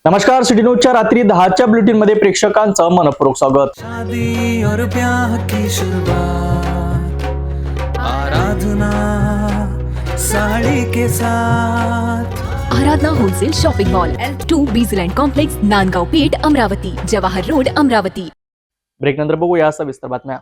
नमस्कार, सिटी न्यूजच्या रात्री 10च्या बुलेटिन मध्ये प्रेक्षकांचं मनपूर्वक स्वागत। शादी और ब्याह की शुरुआत आराधना साड़ी के साथ। Aradhana wholesale shopping mall L2 बीझलँड complex, Nandgaon Peth, Amravati, Jawahar road, Amravati. Break नंतर बघूया सविस्तर बातम्या।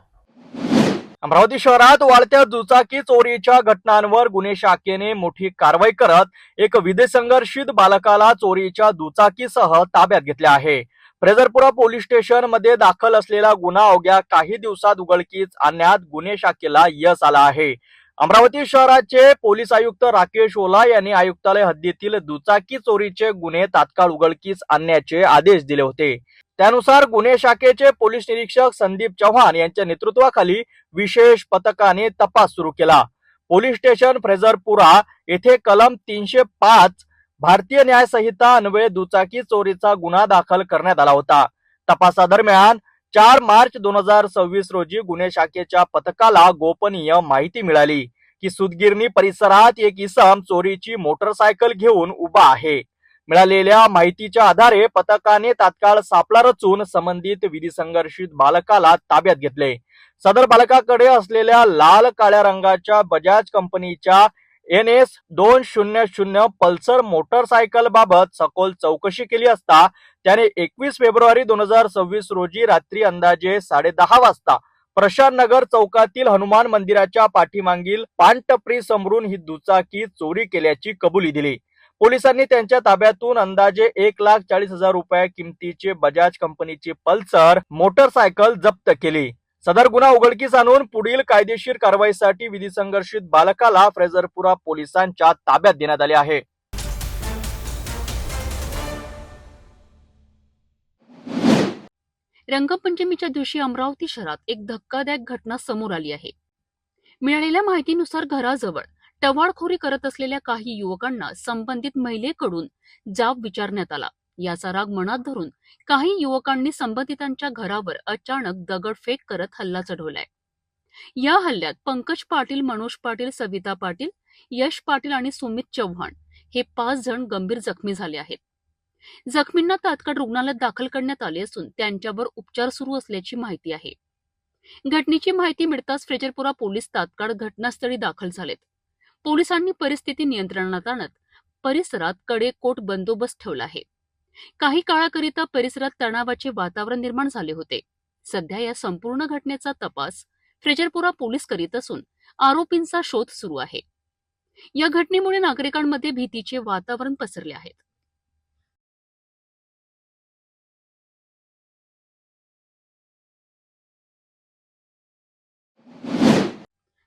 अमरावती शहरात वाढत्या दुचाकी चोरीच्या घटनांवर गुन्हे शाखेने मोठी कारवाई करत एक विधीसंघर्षित बालकाला चोरीच्या दुचाकीसह ताब्यात घेतले आहे। फ्रेझरपुरा पोलीस स्टेशन मध्ये दाखल असलेला गुन्हा अवघ्या काही दिवसात उघडकीस आणण्यात गुन्हे शाखेला यश आलं आहे। अमरावती शहराचे पोलीस आयुक्त राकेश ओला यांनी आयुक्तालय हद्दीतील दुचाकी चोरीचे गुन्हे तात्काळ उघडकीस आणण्याचे आदेश दिले होते। त्यानुसार गुन्हे शाखेचे पोलीस निरीक्षक संदीप चव्हाण यांच्या नेतृत्वाखाली विशेष पथकाने तपास सुरू केला। पोलीस स्टेशन फ्रेझरपुरा येथे कलम 305 भारतीय न्याय संहिता अन्वये दुचाकी चोरीचा गुन्हा दाखल करण्यात आला होता। तपासादरम्यान 4 मार्च 2026 रोजी गुन्हे शाखेच्या पथकाला गोपनीय माहिती मिळाली की सुदगिरणी परिसरात एक इसम चोरीची मोटरसायकल घेऊन उभा आहे। मिळालेल्या माहितीच्या आधारे पथकाने तात्काळ सापळा रचून संबंधित विधीसंघर्षित बालकाला ताब्यात घेतले। सदर बालकाकडे असलेल्या लाल काळ्या रंगाच्या बजाज कंपनीच्या NS 200 पल्सर मोटरसायकल बाबत सखोल चौकशी केली असता त्याने 21 फेब्रुवारी 2026 रोजी रात्री अंदाजे 10:30 वाजता प्रशांत नगर चौकातील हनुमान मंदिराच्या पाठीमागील पानटपरी समरून ही दुचाकी चोरी केल्याची कबुली दिली। पोलिसांनी त्यांच्या ताब्यातून अंदाजे 1,40,000 रुपये किमतीचे बजाज कंपनीची पल्सर मोटरसायकल जप्त केली। सदर गुन्हा उघडकीस आणून पुढील कायदेशीर कारवाईसाठी विधीसंघर्षित बालकाला फ्रेझरपुरा पोलिसांच्या ताब्यात देण्यात आले आहे। रंगपंचमीच्या दिवशी अमरावती शहरात एक धक्कादायक घटना समोर आली आहे। मिळालेल्या माहितीनुसार घराजवळ टवाळखोरी करत असलेल्या काही युवकांना संबंधित महिलेकडून जाब विचारण्यात आला। याचा राग मनात धरून काही युवकांनी संबंधितांच्या घरावर अचानक दगडफेक करत हल्ला चढवलाय। या हल्ल्यात पंकज पाटील, मनोज पाटील, सविता पाटील, यश पाटील आणि सुमित चव्हाण हे 5 जण गंभीर जखमी झाले आहेत। जखमींना तात्काळ रुग्णालयात दाखल करण्यात आले असून त्यांच्यावर उपचार सुरू असल्याची माहिती आहे। घटनेची माहिती मिळताच फ्रेझरपुरा पोलीस तात्काळ घटनास्थळी दाखल झालेत। पोलिसांनी परिस्थिती नियंत्रणात आणत परिसरात कडेकोट बंदोबस्त ठेवला आहे। काही काळाकरिता परिसरात तणावाचे वातावरण निर्माण झाले होते। सध्या या संपूर्ण घटनेचा तपास फ्रेझरपुरा पोलीस करीत असून आरोपींचा शोध सुरू आहे। या घटनेमुळे नागरिकांमध्ये भीतीचे वातावरण पसरले आहे।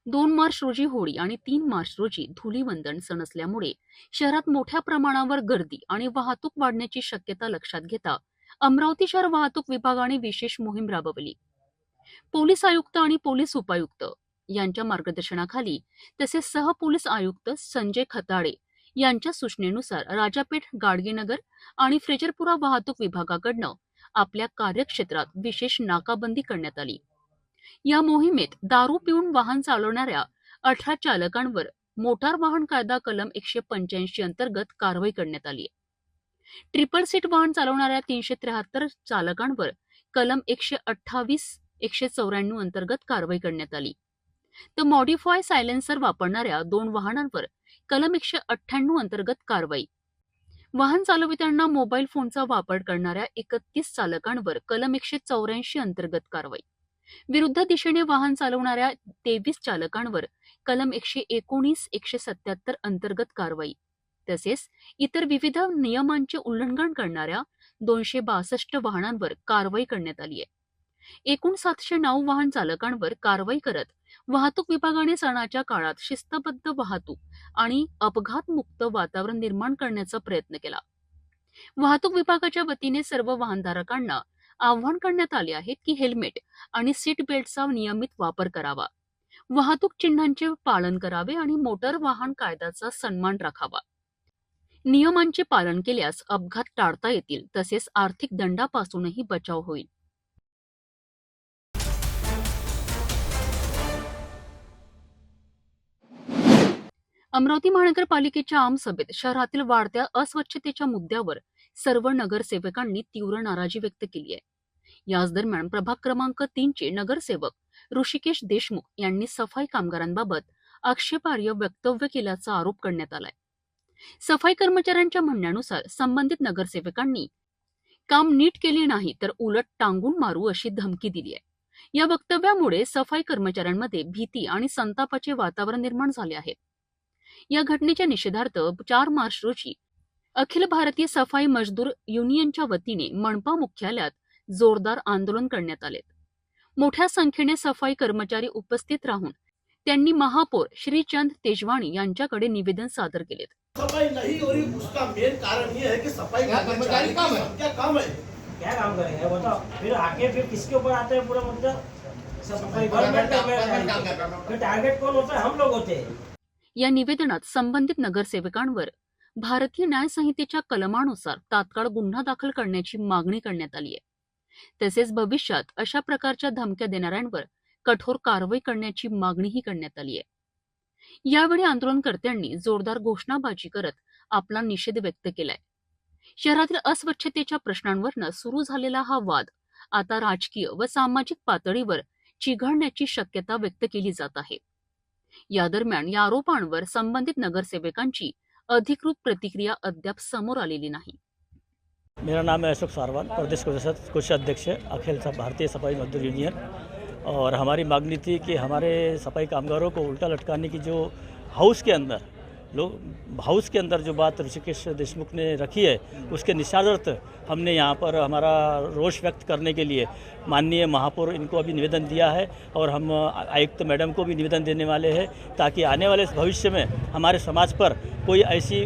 2 मार्च रोजी होळी आणि 3 मार्च रोजी धुलीवंदन सण असल्यामुळे शहरात मोठ्या प्रमाणावर गर्दी आणि वाहतूक वाढण्याची शक्यता लक्षात घेता अमरावती शहर वाहतूक विभागाने विशेष मोहीम राबवली। पोलीस आयुक्त आणि पोलीस उपायुक्त यांच्या मार्गदर्शनाखाली तसेच सहपोलीस आयुक्त संजय खताळे यांच्या सूचनेनुसार राजापेठ, गाडगेनगर आणि फ्रेझरपुरा वाहतूक विभागाकडनं आपल्या कार्यक्षेत्रात विशेष नाकाबंदी करण्यात आली। या मोहिमेत दारू पिऊन वाहन चालवणाऱ्या 18 चालकांवर मोटार वाहन कायदा कलम 185 अंतर्गत कारवाई करण्यात आली। ट्रिपल सीट वाहन चालवणाऱ्या 373 चालकांवर कलम 128, 194 अंतर्गत कारवाई करण्यात आली। तर मॉडिफाय सायलेन्सर वापरणाऱ्या 2 वाहनांवर कलम 198 अंतर्गत कारवाई। वाहन चालविताना मोबाईल फोनचा वापर करणाऱ्या 31 चालकांवर कलम 184 अंतर्गत कारवाई। विरुद्ध दिशेने वाहन चालवणाऱ्या 23 चालकांवर कलम 119, 177 अंतर्गत कारवाई। तसेच इतर विविध नियमांचे उल्लंघन करणाऱ्या 262 वाहनांवर कारवाई करण्यात आली आहे। एकूण 709 वाहन चालकांवर कारवाई करत वाहतूक विभागाने सणाच्या काळात शिस्तबद्ध वाहतूक आणि अपघातमुक्त वातावरण निर्माण करण्याचा प्रयत्न केला। वाहतूक विभागाच्या वतीने सर्व वाहनधारकांना आवाहन करण्यात आले आहे की हेल्मेट आणि सीट बेल्टचा नियमित वापर करावा, वाहतूक चिन्हांचे पालन करावे आणि मोटार वाहन कायद्याचा सन्मान राखावा। नियमांचे पालन केल्यास अपघात टाळता येतील तसेच आर्थिक दंडापासूनही बचाव होईल। अमरावती महानगरपालिकेच्या आमसभेत शहरातील वाढत्या अस्वच्छतेच्या मुद्द्यावर सर्व नगरसेवकांनी तीव्र नाराजी व्यक्त केली आहे. याच दरम्यान प्रभाग क्रमांक 3चे नगरसेवक ऋषिकेश देशमुख यांनी सफाई कामगारांबाबत आक्षेपार्ह वक्तव्य केल्याचा आरोप करण्यात आलाय. सफाई कर्मचाऱ्यांच्या म्हणण्यानुसार संबंधित नगरसेवकांनी काम नीट केले नाही तर उलट टांगून मारू अशी धमकी दिली आहे. या वक्तव्यामुळे सफाई कर्मचाऱ्यांमध्ये भीती आणि संतापाचे वातावरण निर्माण झाले आहे. या घटनेच्या निषेधार्थ 4 मार्च रोजी अखिल भारतीय सफाई मजदूर युनियनच्या वतीने मनपा मुख्यालयात जोरदार आंदोलन करण्यात आले. मोठ्या संख्येने सफाई कर्मचारी उपस्थित राहून त्यांनी महापौर श्रीचंद तेजवाणी यांच्याकडे निवेदन सादर केले. सफाई नहीं हो रही, उसका मेन कारण ये है कि सफाई कर्मचारी का क्या काम है, क्या काम करेंगे बताओ। फिर आगे फिर किसके ऊपर आता है पूरा मुद्दा? सफाई फिर टारगेट कौन होता है? हम लोग होते हैं। या निवेदनात संबंधित नगरसेवकांवर भारतीय न्याय संहितेच्या कलमानुसार तात्काळ गुन्हा दाखल करण्याची मागणी करण्यात आली आहे. तसेच भविष्यात अशा प्रकारच्या धमक्या देणाऱ्यांवर कठोर कारवाई करण्याची मागणीही करण्यात आली आहे. यावेळी आंदोलनकर्त्यांनी जोरदार घोषणाबाजी करत आपला निषेध व्यक्त केलाय. शहरातील अस्वच्छतेच्या प्रश्नांवरनं सुरू झालेला हा वाद आता राजकीय व सामाजिक पातळीवर चिघळण्याची शक्यता व्यक्त केली जात आहे. या दरम्यान या आरोपांवर संबंधित नगरसेवकांची अधिकृत प्रतिक्रिया अद्याप समोर आलेली नाही. मेरा नाम है अशोक सारवाल, प्रदेश कोषाध्यक्ष अखिल भारतीय सफाई मजदूर यूनियन। और हमारी मांगनी थी कि हमारे सफाई कामगारों को उल्टा लटकाने की जो हाउस के अंदर जो बात ऋषिकेश देशमुख ने रखी है, उसके निषेधार्थ हमने यहाँ पर हमारा रोष व्यक्त करने के लिए माननीय महापौर इनको अभी निवेदन दिया है और हम आयुक्त मैडम को भी निवेदन देने वाले हैं, ताकि आने वाले भविष्य में हमारे समाज पर कोई ऐसी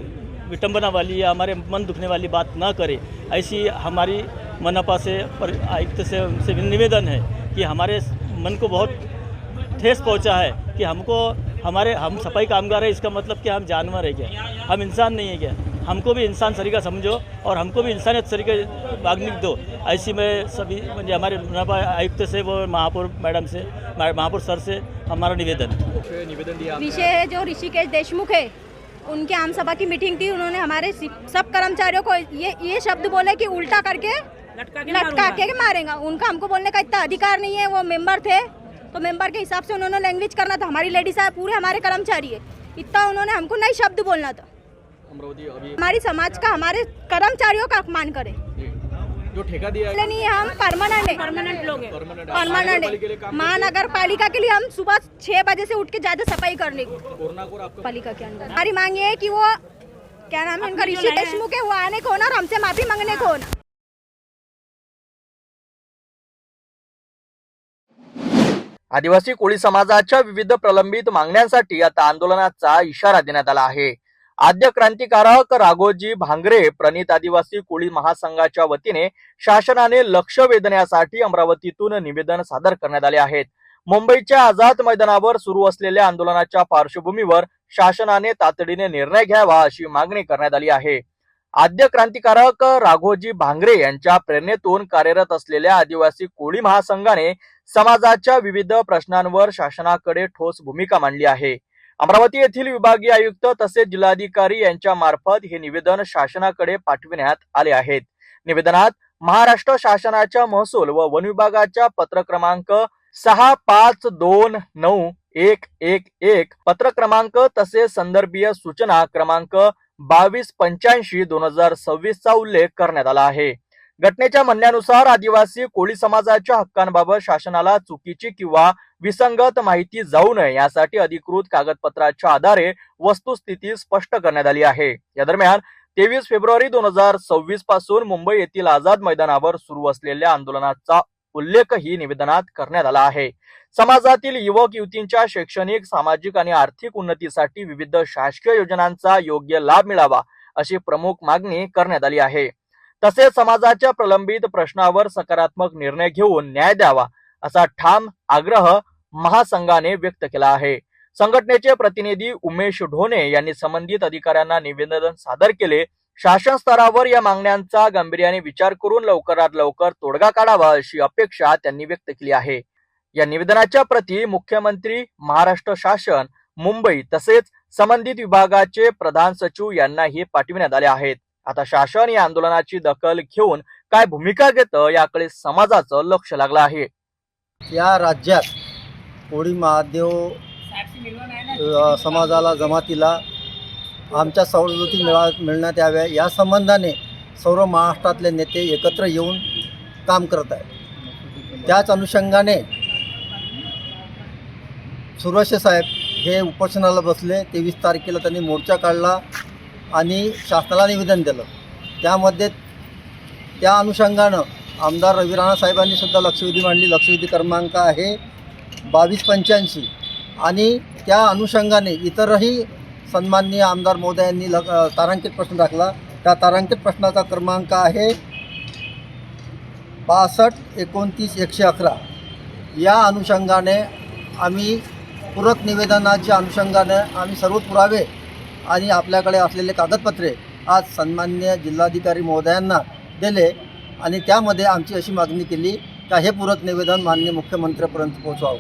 विटंबना वाली या हमारे मन दुखने वाली बात ना करे। ऐसी हमारी मनपा से आयुक्त से उनसे निवेदन है कि हमारे मन को बहुत ठेस पहुंचा है कि हम सफाई कामगार है, इसका मतलब कि हम जानवर है क्या, हम इंसान नहीं है क्या? हमको भी इंसान सरीका समझो और हमको भी इंसानियत सरीका मांगनी दो। ऐसी में सभी म्हणजे हमारे मनपा आयुक्त से वो महापौर मैडम से, महापौर सर से हमारा निवेदन दिया। विषय है जो ऋषिकेश देशमुख है, उनके आम सभा की मीटिंग थी, उन्होंने हमारे सब कर्मचारियों को ये शब्द बोले कि उल्टा करके लटका के मारेगा। उनका हमको बोलने का इतना अधिकार नहीं है। वो मेंबर थे तो मेंबर के हिसाब से उन्होंने लैंग्वेज करना था। हमारी लेडीज है, पूरे हमारे कर्मचारी है, इतना उन्होंने हमको नहीं शब्द बोलना था। हमारी समाज का, हमारे कर्मचारियों का अपमान करे। जो ठेका दिया है नहीं, हम परमानेंट लोग हैं, परमानेंट है। महानगर पालिका के लिए हम सुबह 6 बजे से उठ के जाते सफाई करने को पालिका के अंदर। हमारी मांग ये है कि वो क्या नाम है उनका, ऋषि देशमुख है, वो आने को होना और हमसे माफी मांगने को होना। आदिवासी कोळी समाजाच्या विविध प्रलंबित मागण्यांसाठी आता आंदोलनाचा इशारा देण्यात आला आहे. आद्य क्रांतिकारक राघोजी भांगरे प्रणित आदिवासी कोळी महासंघाच्या वतीने शासनाने लक्ष वेधण्यासाठी अमरावतीतून निवेदन सादर करण्यात आले आहेत. मुंबईच्या आझाद मैदानावर सुरू असलेल्या आंदोलनाच्या पार्श्वभूमीवर शासनाने तातडीने निर्णय घ्यावा अशी मागणी करण्यात आली आहे. आद्य क्रांतिकारक राघोजी भांगरे यांच्या प्रेरणेतून कार्यरत असलेल्या आदिवासी कोळी महासंघाने समाजाच्या विविध प्रश्नांवर शासनाकडे ठोस भूमिका मांडली आहे. अमरावती येथील विभागीय आयुक्त तसेच जिल्हाधिकारी यांच्या मार्फत हे निवेदन शासनाकडे पाठविण्यात आले आहेत. निवेदनात महाराष्ट्र शासनाच्या महसूल व वन विभागाच्या पत्र क्रमांक 65291111 पत्र क्रमांक तसेच संदर्भीय सूचना क्रमांक 2285/2026 चा उल्लेख करण्यात आला आहे. घटनेच्या म्हणण्यानुसार आदिवासी कोळी समाजाच्या हक्कांबाबत शासनाला चुकीची किंवा विसंगत माहिती जाऊ नये यासाठी अधिकृत कागदपत्राच्या आधारे वस्तुस्थिती स्पष्ट करण्यात आली आहे. या दरम्यान 23 फेब्रुवारी 2026 पासून मुंबई येथील आझाद मैदानावर सुरू असलेल्या आंदोलनाचा उल्लेखही निवेदनात करण्यात आला आहे. समाजातील युवक युवतींच्या शैक्षणिक, सामाजिक आणि आर्थिक उन्नतीसाठी विविध शासकीय योजनांचा योग्य लाभ मिळावा अशी प्रमुख मागणी करण्यात आली आहे. तसेच समाजाच्या प्रलंबित प्रश्नावर सकारात्मक निर्णय घेऊन न्याय द्यावा असा ठाम आग्रह महासंघाने व्यक्त केला आहे. संघटनेचे प्रतिनिधी उमेश ढोणे यांनी संबंधित अधिकाऱ्यांना निवेदन सादर केले. शासन स्तरावर या मागण्यांचा गांभीर्याने विचार करून लवकरात लवकर तोडगा काढावा अशी अपेक्षा त्यांनी व्यक्त केली आहे. या निवेदनाच्या प्रती मुख्यमंत्री, महाराष्ट्र शासन, मुंबई तसेच संबंधित विभागाचे प्रधान सचिव यांनाही पाठविण्यात आले आहेत. आता शासन या आंदोलनाची दखल घेऊन काय भूमिका घेतं याकडे समाजाचं लक्ष लागलं आहे. या राज्यात कोळी महादेव समाजाला जमातीला आमच्या सवलती मिळण्यात याव्या या संबंधाने सर्व महाराष्ट्रातले नेते एकत्र येऊन काम करत आहेत. त्याच अनुषंगाने सुरवसे साहेब हे उपोषणाला बसले. 23 तारखेला त्यांनी मोर्चा काढला आणि शासनाला निवेदन दिलं. त्यामध्ये त्या अनुषंगानं आमदार रवी राणा साहेबांनी सुद्धा लक्षवेधी मांडली. लक्षवेधी क्रमांक आहे 2285 आणि त्या अनुषंगाने इतरही सन्माननीय आमदार महोदयांनी तारांकित प्रश्न टाकला. त्या तारांकित प्रश्नाचा क्रमांक आहे 62-29-111. या अनुषंगाने आम्ही पूरक निवेदनाच्या अनुषंगाने आम्ही सर्व पुरावे आणि आपल्याकडे असलेले कागदपत्रे आज सन्माननीय जिल्हाधिकारी महोदयांना दिले आणि त्यामध्ये आमची अशी मागणी केली का हे पूरक निवेदन माननीय मुख्यमंत्र्यांपर्यंत पोहोचवावं.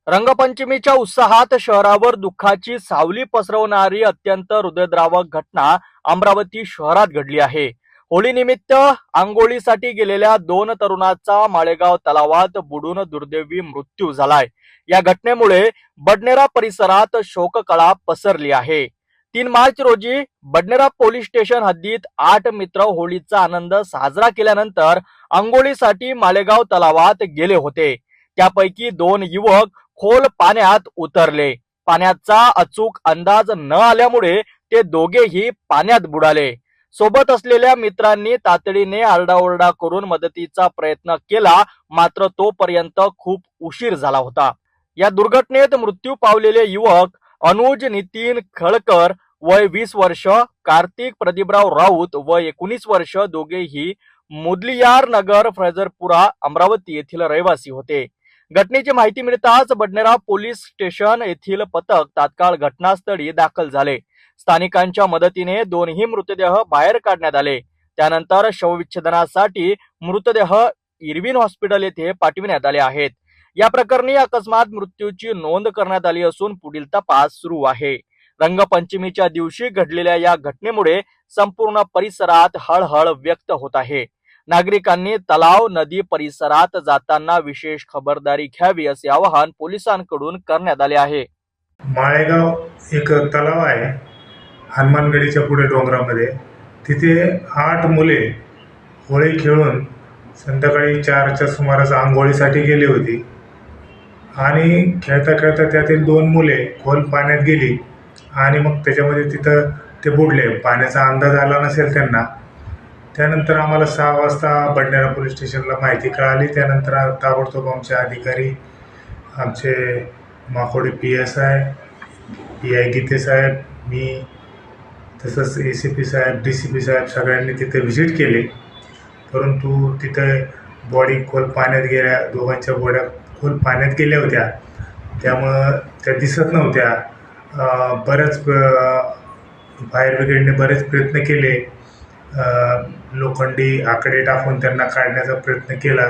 रंगपंचमीच्या उत्साहात शहरावर दुःखाची सावली पसरवणारी अत्यंत हृदयद्रावक घटना अमरावती शहरात घडली आहे. होळीनिमित्त आंघोळीसाठी गेलेल्या 2 तरुणाचा माळेगाव तलावात बुडून दुर्दैवी मृत्यू झालाय. या घटनेमुळे बडनेरा परिसरात शोककळा पसरली आहे. 3 मार्च रोजी बडनेरा पोलीस स्टेशन हद्दीत 8 मित्र होळीचा आनंद साजरा केल्यानंतर आंघोळीसाठी माळेगाव तलावात गेले होते. त्यापैकी 2 युवक खोल पाण्यात उतरले. पाण्याचा अचूक अंदाज न आल्यामुळे ते दोघेही पाण्यात बुडाले. सोबत असलेल्या मित्रांनी तातडीने आरडाओरडा करून मदतीचा प्रयत्न केला, मात्र तोपर्यंत खूप उशीर झाला होता. या दुर्घटनेत मृत्यू पावलेले युवक अनुज नितीन खळकर वय 20 वर्ष, कार्तिक प्रदीपराव राऊत वय 19 वर्ष, दोघेही मुदलियार नगर फैजरपुरा अमरावती येथील रहिवासी होते. घटनेची माहिती मिळताच बडनेरा पोलीस स्टेशन येथील पथक तात्काळ घटनास्थळी दाखल झाले. स्थानिकांच्या मदतीने 2ही मृतदेह बाहेर काढण्यात आले. त्यानंतर शवविच्छेदनासाठी मृतदेह इरविन हॉस्पिटल येथे पाठविण्यात आले आहेत. या प्रकरणी अकस्मात मृत्यूची नोंद करण्यात आली असून पुढील तपास सुरू आहे. रंगपंचमीच्या दिवशी घडलेल्या या घटनेमुळे संपूर्ण परिसरात हळहळ व्यक्त होत आहे. नागरिकांनी तलाव नदी परिसरात जाताना विशेष खबरदारी घ्यावी असे आवाहन पोलिसांकडून करण्यात आले आहे. माळेगाव एक तलाव आहे हनुमानगडीच्या पुढे डोंगरामध्ये. तिथे 8 मुले होळी खेळून संध्याकाळी 4च्या सुमारास आंघोळीसाठी गेली होती आणि खेळता खेळता त्यातील 2 मुले खोल पाण्यात गेली आणि मग त्याच्यामध्ये तिथं ते बुडले. पाण्याचा अंदाज आला नसेल त्यांना. त्यानंतर आम्हाला 6 वाजता बडनेरा पोलीस स्टेशनला माहिती कळाली. त्यानंतर ताबडतोब आमचे अधिकारी, आमचे माकोडे PSI, PI गीते साहेब, मी तसंच ACP साहेब, DCP साहेब सगळ्यांनी तिथे व्हिजिट केली. परंतु तिथे बॉडी खोल पाण्यात गेल्या, दोघांच्या बॉड्या खोल पाण्यात गेल्या होत्या, त्यामुळं त्या दिसत नव्हत्या. बऱ्याच फायर ब्रिगेडने बरेच प्रयत्न केले. लोखंडी आकडे टाकून त्यांना काढण्याचा प्रयत्न केला,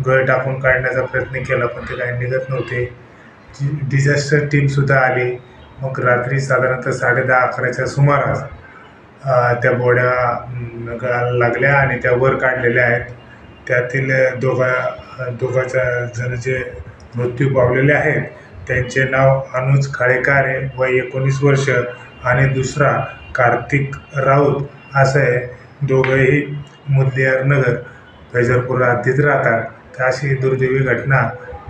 गळ टाकून काढण्याचा प्रयत्न केला, पण ते काही निघत नव्हते. डिझास्टर टीमसुद्धा आली. मग रात्री साधारणतः 10:30-11च्या सुमारास त्या बोड्या लागल्या आणि त्या वर काढलेल्या आहेत. त्यातील दोघाच्या जण जे मृत्यू पावलेले आहेत त्यांचे नाव अनुज खळेकर वय 19 वर्ष आणि दुसरा कार्तिक राऊत असं आहे. दोघंही मुदलियार नगर फैजरपुरा हद्दीत राहतात. अशी दुर्दैवी घटना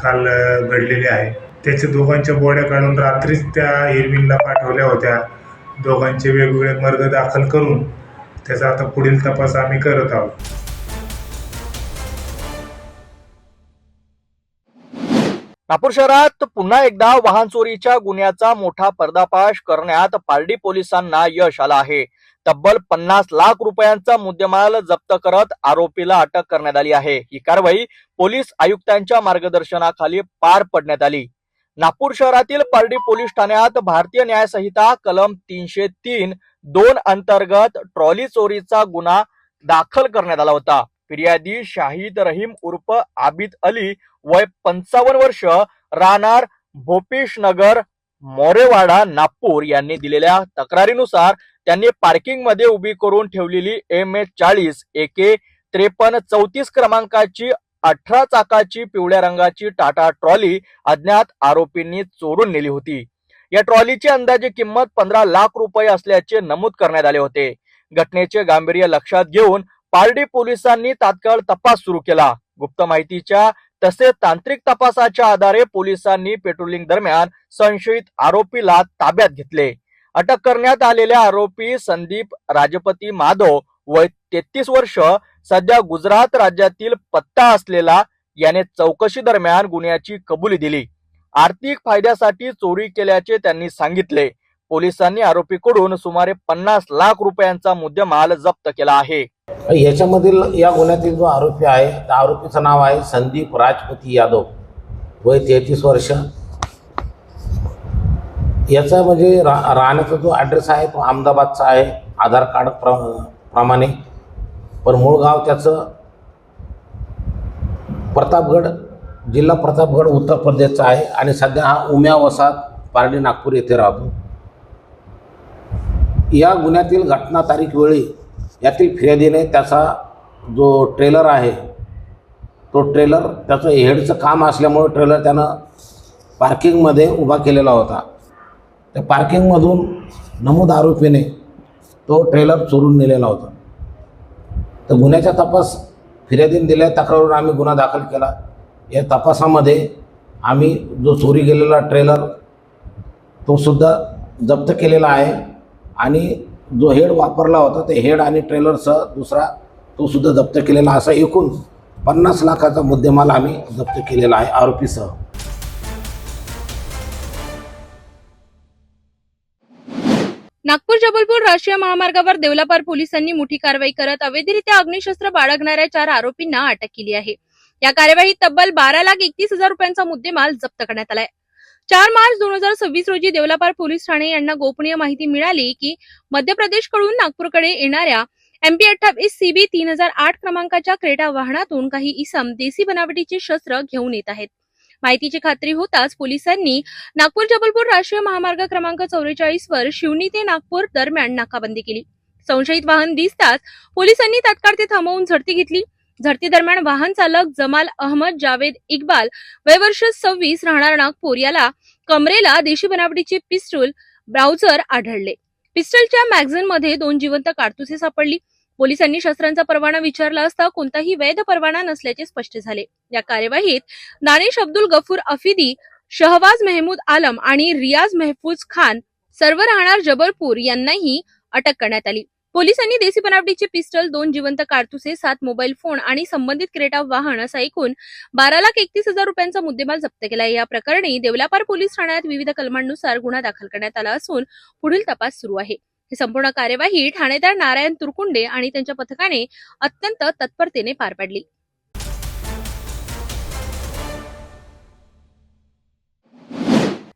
काल घडलेली आहे. त्याच्या दोघांच्या बॉड्या काढून रात्रीच त्या इरविनला पाठवल्या होत्या. दोघांचे वेगवेगळे मार्ग दाखल करून त्याचा आता पुढील तपास आम्ही करत आहोत. नागपूर शहरात पुन्हा एकदा वाहन चोरीच्या गुन्ह्याचा मोठा पर्दाफाश करण्यात पारडी पोलिसांना यश आलं आहे. तब्बल 50 लाख रुपयांचा मुद्देमाल जप्त करत आरोपीला अटक करण्यात आली आहे. ही कारवाई पोलीस आयुक्तांच्या मार्गदर्शनाखाली पार पडण्यात आली. नागपूर शहरातील पारडी पोलीस ठाण्यात भारतीय न्याय संहिता कलम 303(2) अंतर्गत ट्रॉली चोरीचा गुन्हा दाखल करण्यात आला होता. फिर्यादी शाहिद रहीम उर्फ आबिद अली वय 55 वर्ष, राहणार भोपिश नगर मोरेवाडा नागपूर यांनी दिलेल्या तक्रारीनुसार त्यांनी पार्किंग मध्ये उभी करून ठेवलेली MS-40 AK 5334 क्रमांकाची 18 चाकाची पिवळ्या रंगाची टाटा ट्रॉली अज्ञात आरोपींनी चोरून नेली होती। या ट्रॉलीची अंदाजे किंमत 15 लाख रुपये असल्याचे नमूद करण्यात आले होते। घटनेचे गांभीर्य लक्षात घेऊन पारडी पोलिसांनी तात्काळ तपास सुरू केला। गुप्त माहितीच्या तसेच तांत्रिक तपासाच्या आधारे पोलिसांनी पेट्रोलिंग दरम्यान संशयित आरोपीला ताब्यात घेतले। अटक करण्यात आलेल्या आरोपी संदीप राजपती माधव वय 33 वर्ष सध्या गुजरात राज्यातील पत्ता असलेला याने चौकशी दरम्यान गुन्ह्याची कबुली दिली। आर्थिक फायद्यासाठी चोरी केल्याचे त्यांनी सांगितले। पोलिसांनी आरोपीकडून सुमारे 50 लाख रुपयांचा मुद्देमाल जप्त केला आहे। याच्यामधील या गुन्ह्यातील जो आरोपी आहे त्या आरोपीचं नाव आहे संदीप राजपती यादव वय 33 वर्ष। याचा म्हणजे राहण्याचा जो ॲड्रेस आहे तो अहमदाबादचा आहे आधार कार्ड प्रमाणे, पण मूळ गाव त्याचं प्रतापगड, जिल्हा प्रतापगड उत्तर प्रदेशचा आहे आणि सध्या हा उम्या वसाहत पारडी नागपूर येथे राहतो। या गुन्ह्यातील घटना तारीख वेळी यातील फिर्यादीने त्याचा जो ट्रेलर आहे तो ट्रेलर त्याचं हेडचं काम असल्यामुळे ट्रेलर त्यानं पार्किंगमध्ये उभा केलेला होता। त्या पार्किंगमधून नमूद आरोपीने तो ट्रेलर चोरून नेलेला होता। तर गुन्ह्याचा तपास फिर्यादीने दिल्या तक्रारीवर आम्ही गुन्हा दाखल केला। या तपासामध्ये आम्ही जो चोरी गेलेला ट्रेलर तो सुद्धा जप्त केलेला आहे आणि जो हेड वापरला होता ते हेड आणि ट्रेलरसह दुसरा तो सुद्धा जप्त केलेला, असा एकूण 50 लाखाचा मुद्देमाल आम्ही जप्त केलेला आहे आरोपीसह। नागपूर जबलपूर राष्ट्रीय महामार्गावर देवलापार पोलिसांनी मोठी कारवाई करत अवैधरित्या अग्निशस्त्र बाळगणाऱ्या 4 आरोपींना अटक केली आहे। या कार्यवाहीत तब्बल 12,31,000 रुपयांचा मुद्देमाल जप्त करण्यात आलाय। 4 मार्च 2026 रोजी देवलापार पोलीस ठाणे यांना गोपनीय माहिती मिळाली की मध्य प्रदेशकडून नागपूरकडे येणाऱ्या MP-28 CB 3008 क्रमांकाच्या क्रेटा वाहनातून काही इसम देशी बनावटीचे शस्त्र घेऊन येत आहेत। माहितीची खात्री होताच पोलिसांनी नागपूर जबलपूर राष्ट्रीय महामार्ग क्रमांक 44 वर शिवनी ते नागपूर दरम्यान नाकाबंदी केली। संशयित वाहन दिसताच पोलिसांनी तात्काळ ते थांबवून झडती घेतली। झडती दरम्यान वाहन चालक जमाल अहमद जावेद इक्बाल वय वर्ष 26 राहणार नागपूर याला कमरेला देशी बनावटीचे पिस्टल ब्राउझर आढळले। पिस्टलच्या मॅगझिन मध्ये 2 जिवंत काडतुसे सापडली। पोलिसांनी शस्त्रांचा परवाना विचारला असता कोणताही वैध परवाना नसल्याचे स्पष्ट झाले। या कार्यवाहीत दानिश अब्दुल गफूर अफिदी, शहबाज महमूद आलम आणि रियाज महफूज खान सर्व राहणार जबलपूर यांनाही अटक करण्यात आली। पोलिसांनी देशी बनावटीचे पिस्टल, 2 जिवंत काडतुसे, 7 मोबाईल फोन आणि संबंधित क्रेटा वाहन असा एकूण 12,31,000 रुपयांचा मुद्देमाल जप्त केला। या प्रकरणी देवलापार पोलीस ठाण्यात विविध कलमांनुसार गुन्हा दाखल करण्यात आला असून पुढील तपास सुरू आहे। ही संपूर्ण कार्यवाही ठाणेदार नारायण तुरकुंडे आणि त्यांच्या पथकाने अत्यंत तत्परतेने पार पाडली।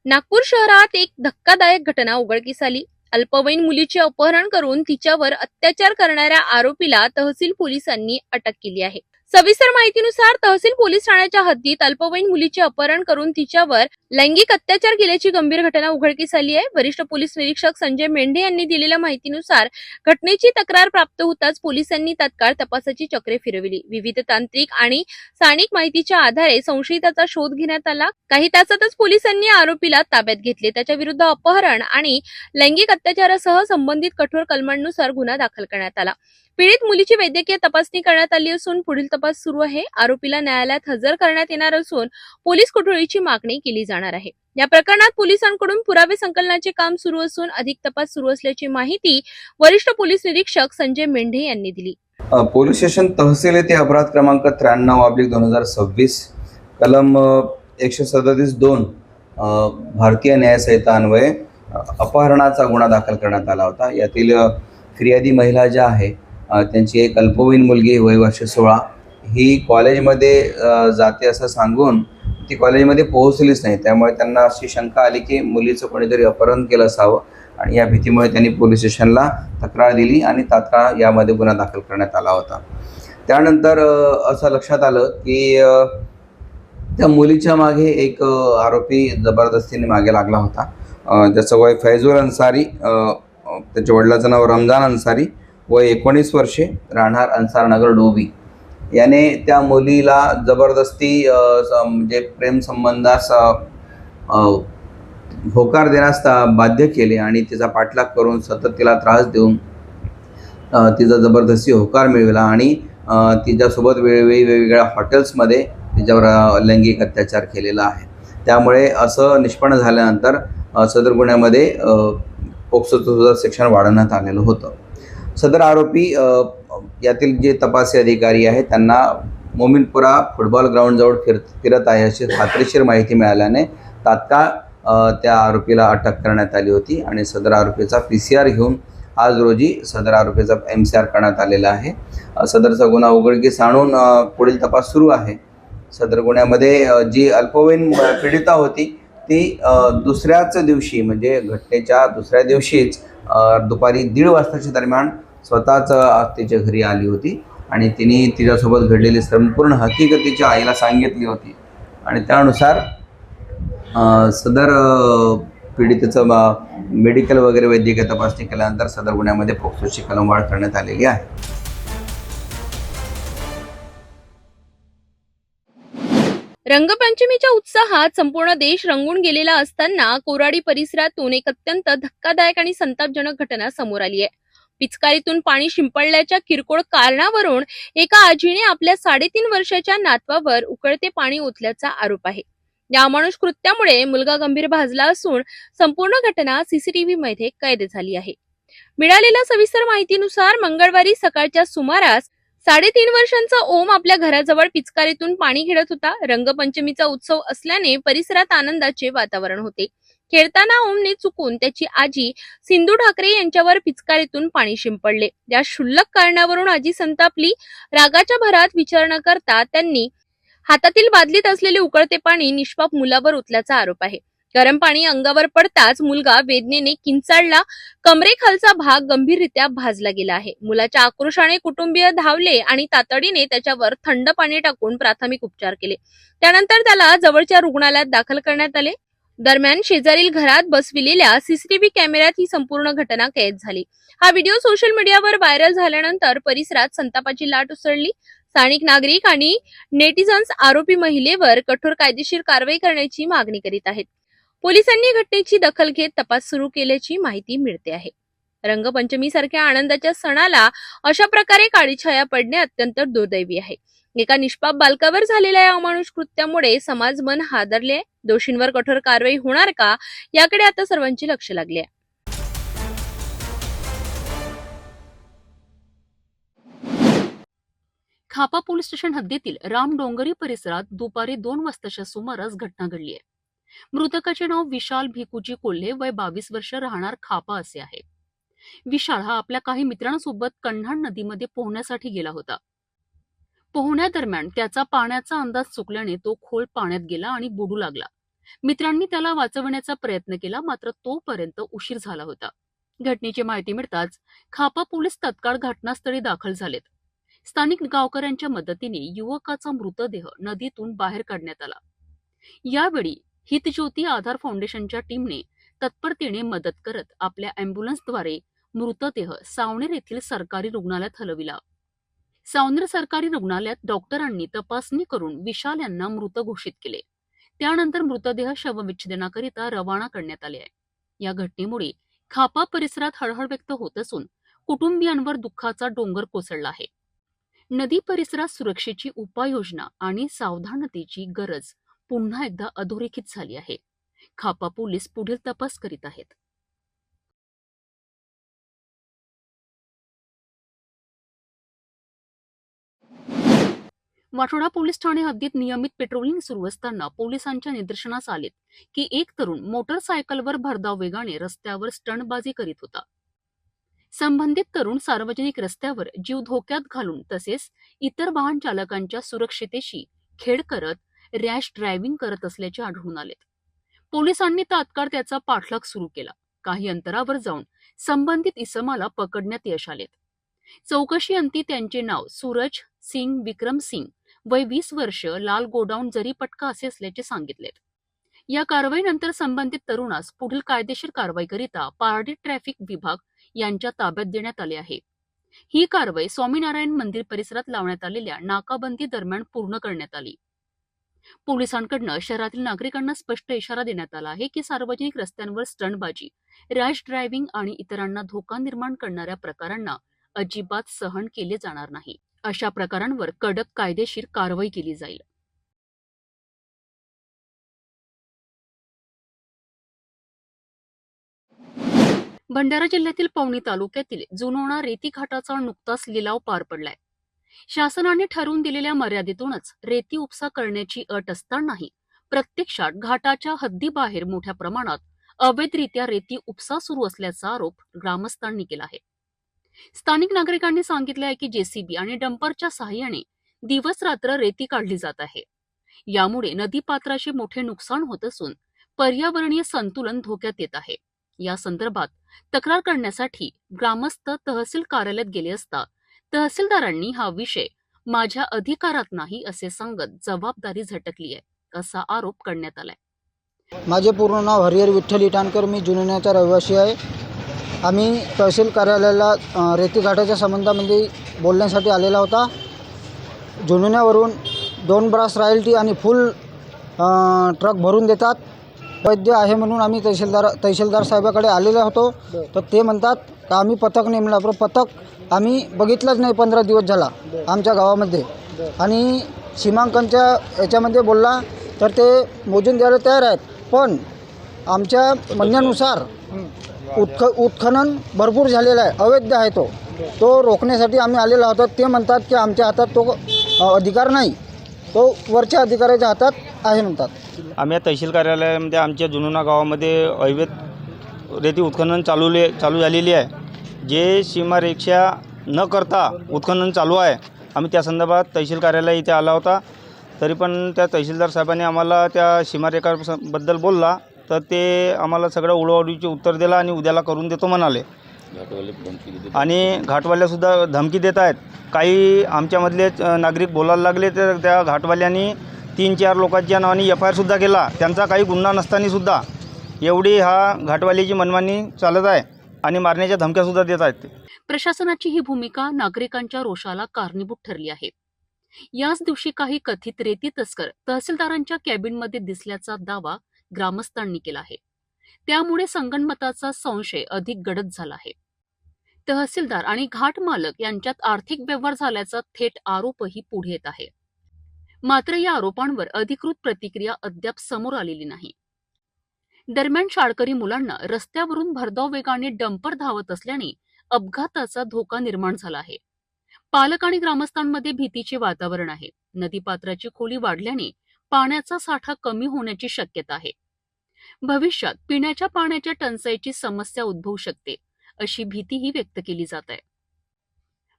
नागपूर शहरात एक धक्कादायक घटना उघडकीस आली। अल्पवयीन मुलीचे अपहरण करून तिच्यावर अत्याचार करणाऱ्या आरोपीला तहसील पोलिसांनी अटक केली आहे। सविस्तर माहितीनुसार तहसील पोलीस ठाण्याच्या हद्दीत अल्पवयीन मुलीचे अपहरण करून तिच्यावर लैंगिक अत्याचार केल्याची गंभीर घटना उघडकीस आली आहे। वरिष्ठ पोलीस निरीक्षक संजय मेंढे यांनी दिलेल्या माहितीनुसार घटनेची तक्रार प्राप्त होताच पोलिसांनी तात्काळ तपासाची चक्रे फिरवली। विविध तांत्रिक आणि स्थानिक माहितीच्या आधारे संशयिताचा शोध घेण्यात आला। काही तासातच पोलिसांनी आरोपीला ताब्यात घेतले। त्याच्या विरुद्ध अपहरण आणि लैंगिक अत्याचारासह संबंधित कठोर कलमांनुसार गुन्हा दाखल करण्यात आला। पीडित मुलीची वैद्यकीय तपासणी करण्यात आली असून पुढील तपास सुरू आहे। आरोपीला न्यायालयात हजर करण्यात येणार असून पोलीस कोठडीची मागणी केली जाणार आहे। या प्रकरणात पोलिसांकडून पुरावे संकलनाचे काम सुरू असून अधिक तपास सुरू असल्याची माहिती वरिष्ठ पोलीस निरीक्षक संजय मेंढे यांनी दिली। पोलीस स्टेशन तहसील येथे अपराध क्रमांक 93/2026 कलम 137(2) भारतीय न्याय संहिता अन्वये अपहरणाचा गुन्हा दाखल करण्यात आला होता। यातील फिर्यादी महिला ज्या आहे त्यांची एक अल्पवयीन मुलगी वय वर्ष 16 ही कॉलेजमध्ये जाते असं सांगून ती कॉलेजमध्ये पोहोचलीच नाही। त्यामुळे त्यांना अशी शंका आली की मुलीचं कोणीतरी अपहरण केलं असावं आणि या भीतीमुळे त्यांनी पोलीस स्टेशनला तक्रार दिली आणि तात्काळ यामध्ये गुन्हा दाखल करण्यात आला होता। त्यानंतर असं लक्षात आलं की त्या मुलीच्या मागे एक आरोपी जबरदस्तीने मागे लागला होता ज्याचं वय फैजूल अन्सारी, त्याच्या वडिलाचं नाव रमजान अन्सारी, वय 19 वर्षे, राहणार अन्सारनगर डोबी, याने त्या मुलीला जबरदस्ती म्हणजे प्रेमसंबंधास होकार देण्यास बाध्य केले आणि तिचा पाठलाग करून सतत तिला त्रास देऊन तिचा जबरदस्ती होकार मिळवला आणि तिच्यासोबत वेळोवेळी वेगवेगळ्या हॉटेल्समध्ये तिच्यावर लैंगिक अत्याचार केलेला आहे. त्यामुळे असं निष्पन्न झाल्यानंतर सदर गुन्ह्यामध्ये पोक्सोचं सुद्धा सेक्शन वाढवण्यात आलेलं होतं. सदर आरोपी यातील जे तपासी अधिकारी आहेत त्यांना मोमीनपुरा फुटबॉल ग्राउंडजवळ फिरत आहे अशी खात्रीशीर माहिती मिळाल्याने तात्काळ त्या आरोपीला अटक करण्यात आली होती आणि सदर आरोपीचा PCR घेऊन आज रोजी सदर आरोपीचा MCR करण्यात आलेला आहे. सदरचा गुन्हा उघडकीस आणून पुढील तपास सुरू आहे. सदर गुन्ह्यामध्ये जी अल्पवयीन पीडिता होती ती दुसऱ्याच दिवशी म्हणजे घटनेच्या दुसऱ्या दिवशीच दुपारी 1:30 वाजताच्या दरम्यान स्वतःच तिच्या घरी आली होती आणि तिने तिच्यासोबत घडलेली संपूर्ण हकीकत तिच्या आईला सांगितली होती आणि त्यानुसार सदर पीडितेचं मेडिकल वगैरे वैद्यकीय तपासणी केल्यानंतर सदर गुन्ह्यामध्ये पोक्सोची कलमवाढ करण्यात आलेली आहे. रंगपंचमीच्या उत्साहात संपूर्ण देश रंगून गेलेला असताना कोराडी परिसरातून एक अत्यंत धक्कादायक आणि संतापजनक घटना समोर आली आहे. पिचकारीतून पाणी शिंपडल्याच्या किरकोळ कारणावरून एका आजीने आपल्या 3.5 वर्षाच्या नातवावर उकळते पाणी ओतल्याचा आरोप आहे. या अमानुष कृत्यामुळे मुलगा गंभीर भाजला असून संपूर्ण घटना CCTV मध्ये कैद झाली आहे. मिळालेल्या सविस्तर माहितीनुसार मंगळवारी सकाळच्या सुमारास 3.5 वर्षांचा ओम आपल्या घराजवळ पिचकारीतून पाणी खेळत होता. रंगपंचमीचा उत्सव असल्याने परिसरात आनंदाचे वातावरण होते. खेळताना ओमने चुकून त्याची आजी सिंधू ठाकरे यांच्यावर पिचकारीतून पाणी शिंपडले. या क्षुल्लक कारणावरून आजी संतापली. रागाच्या भरात विचार न करता त्यांनी हातातील बादलीत असलेले उकळते पाणी निष्पाप मुलावर ओतल्याचा आरोप आहे. गरम पाणी अंगावर पडताच मुलगा वेदनेने किंचाळला. कमरेखालचा भाग गंभीररित्या भाजला गेला आहे. मुलाच्या आक्रोशाने कुटुंबीय धावले आणि तातडीने त्याच्यावर थंड पाणी टाकून प्राथमिक उपचार केले. त्यानंतर त्याला जवळच्या रुग्णालयात दाखल करण्यात आले. दरम्यान शेजारील घरात बसविलेल्या CCTV कॅमेऱ्यात ही संपूर्ण घटना कैद झाली. हा व्हिडिओ सोशल मीडियावर व्हायरल झाल्यानंतर परिसरात संतापाची लाट उसळली. स्थानिक नागरिक आणि नेटिझन्स आरोपी महिलेवर कठोर कायदेशीर कारवाई करण्याची मागणी करीत आहेत. पोलिसांनी घटनेची दखल घेत तपास सुरू केल्याची माहिती मिळते आहे. रंगपंचमीसारख्या आनंदाच्या सणाला अशा प्रकारे काळीछाया पडणे अत्यंत दुर्दैवी आहे. एका निष्पाप बालकावर झालेल्या या अमानुष कृत्यामुळे समाज मन हादरले. दोषींवर कठोर कारवाई होणार का याकडे आता सर्वांचे लक्ष लागले आहे. खापा पोलीस स्टेशन हद्दीतील रामडोंगरी परिसरात दुपारी 2 वाजताच्या सुमारास घटना घडली आहे. मृतकाचे नाव विशाल भिकुजी कोल्हे, वय 22 वर्ष, राहणार खापा असे आहे. विशाल हा आपल्या काही मित्रांसोबत कन्हान नदीमध्ये पोहण्यासाठी गेला होता. पोहण्यादरम्यान त्याचा पाण्याचा अंदाज चुकल्याने तो खोल पाण्यात गेला आणि बुडू लागला. मित्रांनी त्याला वाचवण्याचा प्रयत्न केला, मात्र तोपर्यंत उशीर झाला होता. घटनेची माहिती मिळताच खापा पोलीस तत्काळ घटनास्थळी दाखल झालेत. स्थानिक गावकऱ्यांच्या मदतीने युवकाचा मृतदेह नदीतून बाहेर काढण्यात आला. यावेळी हितज्योती आधार फाउंडेशनच्या टीमने तत्परतेने मदत करत आपल्या अँब्युलन्सद्वारे मृतदेह सावनेर येथील सरकारी रुग्णालयात हलविला. सावनेर सरकारी रुग्णालयात डॉक्टरांनी तपासणी करून विशाल यांना मृत घोषित केले. त्यानंतर मृतदेह शवविच्छेदनाकरिता रवाना करण्यात आले आहे. या घटनेमुळे खापा परिसरात हळहळ व्यक्त होत असून कुटुंबियांवर दुःखाचा डोंगर कोसळला आहे. नदी परिसरात सुरक्षेची उपाययोजना आणि सावधानतेची गरज पुन्हा एकदा अधोरेखित झाली आहे. खापा पोलीस पुढील तपास करीत आहेत. वाठोडा पोलीस ठाणे हद्दीत नियमित पेट्रोलिंग सुरू असताना पोलिसांच्या निदर्शनास आलेत की एक तरुण मोटरसायकलवर भरधाव वेगाने रस्त्यावर स्टंटबाजी करीत होता. संबंधित तरुण सार्वजनिक रस्त्यावर जीव धोक्यात घालून तसेच इतर वाहन चालकांच्या सुरक्षितेशी खेळ करत रॅश ड्रायव्हिंग करत असल्याचे आढळून आलेत. पोलिसांनी तात्काळ त्याचा पाठलाग सुरू केला. काही अंतरावर जाऊन संबंधित इसमाला पकडण्यात यश आलेत. चौकशी अंती त्यांचे नाव सूरज सिंग विक्रम सिंग, वय 20 वर्ष, लाल गोडाऊन जरीपटका असे असल्याचे सांगितलेत. या कारवाईनंतर संबंधित तरुणास पुढील कायदेशीर कारवाईकरिता पारडी ट्रॅफिक विभाग यांच्या ताब्यात देण्यात आले आहे. ही कारवाई स्वामीनारायण मंदिर परिसरात लावण्यात आलेल्या नाकाबंदी दरम्यान पूर्ण करण्यात आली. पोलिसांकडून शहरातील नागरिकांना स्पष्ट इशारा देण्यात आला आहे की सार्वजनिक रस्त्यांवर स्टंटबाजी, रॅश ड्रायव्हिंग आणि इतरांना धोका निर्माण करणाऱ्या प्रकारांना अजिबात सहन केले जाणार नाही. अशा प्रकारांवर कडक कायदेशीर कारवाई केली जाईल. भंडारा जिल्ह्यातील पवनी तालुक्यातील जुनोणा रेती घाटाचा नुकताच लिलाव पार पडलाय. शासनाने ठरवून दिलेल्या मर्यादेतूनच रेती उपसा करण्याची अट असतानाही प्रत्यक्षात घाटाच्या हद्दीबाहेर मोठ्या प्रमाणात अवैधरित्या रेती उपसा सुरू असल्याचा आरोप ग्रामस्थांनी केला आहे. स्थानिक नागरिकांनी सांगितले आहे की जेसीबी आणि डंपरच्या सहाय्याने दिवस रात्र रेती काढली जात आहे. यामुळे नदीपात्राचे मोठे नुकसान होत असून पर्यावरणीय संतुलन धोक्यात येत आहे. या संदर्भात तक्रार करण्यासाठी ग्रामस्थ तहसील कार्यालयात गेले असता तहसीलदारांनी हा विषय माझ्या अधिकारात नाही असे सांगत जबाबदारी झटकली आहे असा आरोप करण्यात आलाय. माझे पूर्ण नाव हरिहर विठ्ठल इटाणकर, मी जुनोण्याचा रहिवासी आहे. आम्ही तहसील कार्यालयाला रेती घाटाच्या संबंधामध्ये बोलण्यासाठी आलेला होता. जुनोण्यावरून 2 ब्रास रॉयल्टी आणि फुल ट्रक भरून देतात. वैद्य आहे म्हणून आम्ही तहसीलदार साहेबाकडे आलेलो होतो. तर ते म्हणतात का आम्ही पथक नेमला, पण पथक आम्ही बघितलंच नाही 15 दिवस झाला आमच्या गावामध्ये. आणि सीमांकनच्या याच्यामध्ये बोलला तर ते मोजून द्यायला तयार आहेत, पण आमच्या म्हणण्यानुसार उत्खनन भरपूर झालेलं आहे, अवैध आहे तो रोखण्यासाठी आम्ही आलेलो होतो. ते म्हणतात की आमच्या हातात तो अधिकार नाही, तो वरच्या अधिकाऱ्याच्या हातात आहे म्हणतात. आम्ही तहसील कार्यालयामध्ये आमच्या जुनोणा गावामध्ये अवैध रेती उत्खनन चालू झालेली आहे. जे सीमारेषा न करता उत्खनन चालू आहे. आम्ही त्या संदर्भात तहसील कार्यालय इथे आला होता. तरी पण त्या तहसीलदार साहेबांनी आम्हाला त्या सीमारेषाबद्दल बोलला तर ते आम्हाला सगळं उडवाउडीचे उत्तर दिला आणि उद्याला करून देतो म्हणाले. आणि घाटवाल्यासुद्धा धमकी देत आहेत. काही आमच्यामधले नागरिक बोलायला लागले तर त्या घाटवाल्यांनी 3-4 लोकांच्या नावाने FIR केला. त्यांचा काही गुन्हा नसतानासुद्धा एवढी हा घाटवाल्याची मनमानी चालत आहे आणि मारण्याच्या धमक्यासुद्धा देत आहेत. प्रशासनाची ही भूमिका नागरिकांच्या रोषाला कारणीभूत ठरली आहे. याच दिवशी काही कथित रेती तस्कर तहसीलदारांच्या कॅबिनमध्ये दिसल्याचा दावा ग्रामस्थांनी केला आहे. त्यामुळे संगनमताचा संशय अधिक गडद झाला आहे. तहसीलदार आणि घाट मालक यांच्यात आर्थिक व्यवहार झाल्याचा थेट आरोपही पुढे येत आहे. मात्र या आरोपांवर अधिकृत प्रतिक्रिया अद्याप समोर आलेली नाही. दरम्यान शाळकरी मुलांना रस्त्यावरून भरधाव वेगाने डंपर धावत असल्याने अपघाताचा धोका निर्माण झाला आहे. पालक आणि ग्रामस्थांमध्ये भीतीचे वातावरण आहे. नदीपात्राची खोली वाढल्याने पाण्याचा साठा कमी होण्याची शक्यता आहे. भविष्यात पिण्याच्या पाण्याच्या टंचाईची समस्या उद्भवू शकते अशी भीतीही व्यक्त केली जात आहे.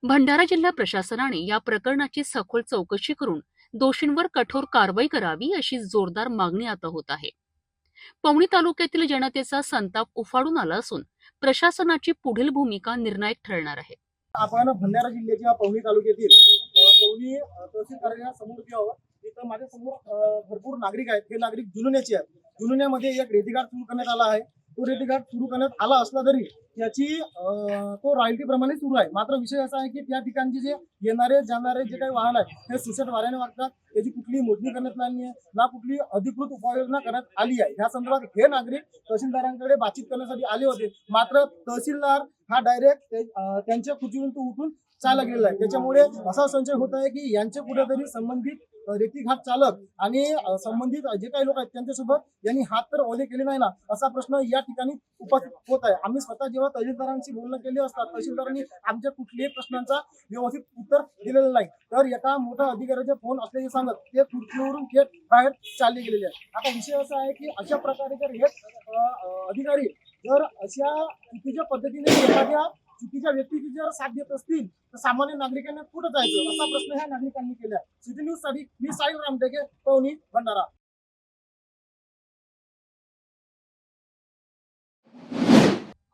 भंडारा जिल्हा प्रशासनाने या प्रकरणाची सखोल चौकशी करून दोषींवर कठोर कारवाई करावी अशी जोरदार मागणी आता होत आहे. पवनी तालुक्यातील जनतेचा संताप उफाळून आला असून प्रशासनाची पुढील भूमिका निर्णायक ठरणार आहे. आपण भंडारा जिल्ह्याच्या पवनी तालुक्यातील पवनी तहसील कार्यालयासमोर जे आहोत तिथं माझ्या समोर भरपूर नागरिक आहेत. हे नागरिक जुनोण्याचे आहेत. जुनोण्यामध्ये एक रेतीघाट सुरू करण्यात आला आहे. तो रेतीघाट सुरू करण्यात आला असला तरी त्याची तो रॉयल्टी प्रमाणे सुरू आहे. मात्र विषय असा आहे की त्या ठिकाणचे जे येणारे जाणारे जे काही वाहन आहे हे सुसट वाऱ्याने वागतात. त्याची कुठलीही मोजणी करण्यात नाही आहे ना कुठली अधिकृत उपाययोजना करण्यात आली आहे. या संदर्भात हे नागरिक तहसीलदारांकडे बातचीत करण्यासाठी आले होते. मात्र तहसीलदार हा डायरेक्ट त्यांच्या खुर्चीवरून तो उठून चालला गेलेला आहे. त्याच्यामुळे असा संशय होत आहे की यांचे कुठेतरी संबंधित रेतीघाट चालक आणि संबंधित जे काही लोक आहेत त्यांच्यासोबत यांनी हात तर ओले केले नाही ना असा प्रश्न या ठिकाणी उपस्थित होत आहे. आम्ही स्वतः जेव्हा तहसीलदारांशी बोलणं केले असता तहसीलदारांनी आमच्या कुठल्याही प्रश्नांचा व्यवस्थित उत्तर दिलेलं नाही. तर एका मोठ्या अधिकाऱ्याचे फोन असल्याचे सांगत ते खुर्चीवरून थेट बाहेर चालले गेलेले आहे. आता विषय असा आहे की अशा प्रकारे जर हे अधिकारी जर अशा चुकीच्या पद्धतीने एखाद्या चुकीच्या व्यक्तीची जर साथ देत असतील तर सामान्य नागरिकांना कुठं जायचं असा प्रश्न ह्या नागरिकांनी केला आहे. सिटी न्यूज साठी मी साहिल रामटेके, पवनी, भंडारा.